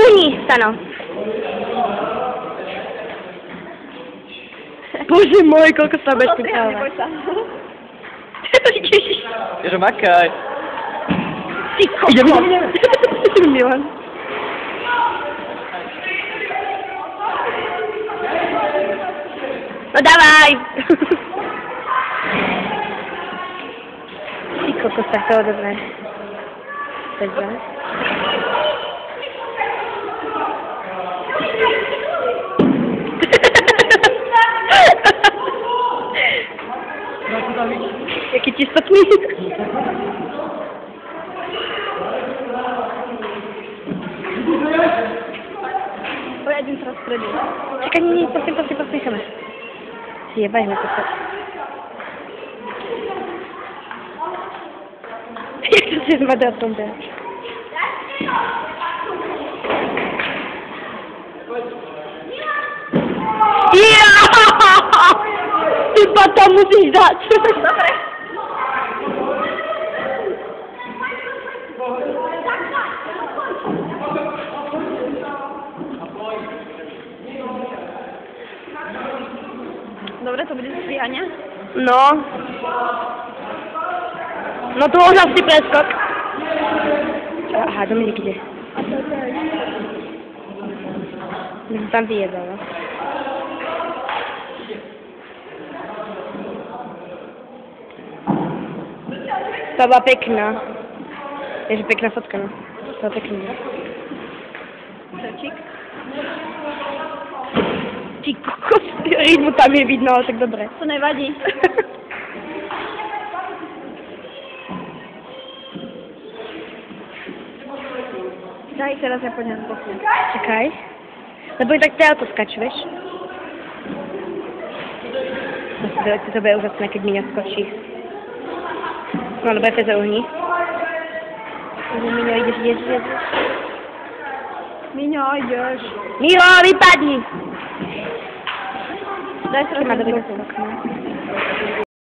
Uni, Stano. Boże mój, koľko sa bezpečáva. To gdzieś. Ježe makaj. Ty kokos. Milan. No dawaj. Ty kokos, tak to odobrať. Dobre. Jaký čistotný. Pojedem teraz středu. Čekaj, nie, prosím, chceme. Jebaj, na to se. Jak to si zmadá v tom byl? Ty tam musíš dát. Dobre. Dobre, to bude strihanie? No. No to už asi preskok. Aha, Dominik ide. Tam vyjedala. To bola pekná. Ježe pekná fotka, no. To bola pekná. Čík. Ty kokos, rytmu tam je vidno, ale tak dobre. To nevadí. Daj, teraz ja poďam z boku. Čakaj. Lebo tak telko skaču, vieš? To bude úžasné, keď Miňa skočí. No, dobre, to uhni. Miňo, ideš. Miňo, ideš. Miňo, vypadni! Daj trochu na dobu.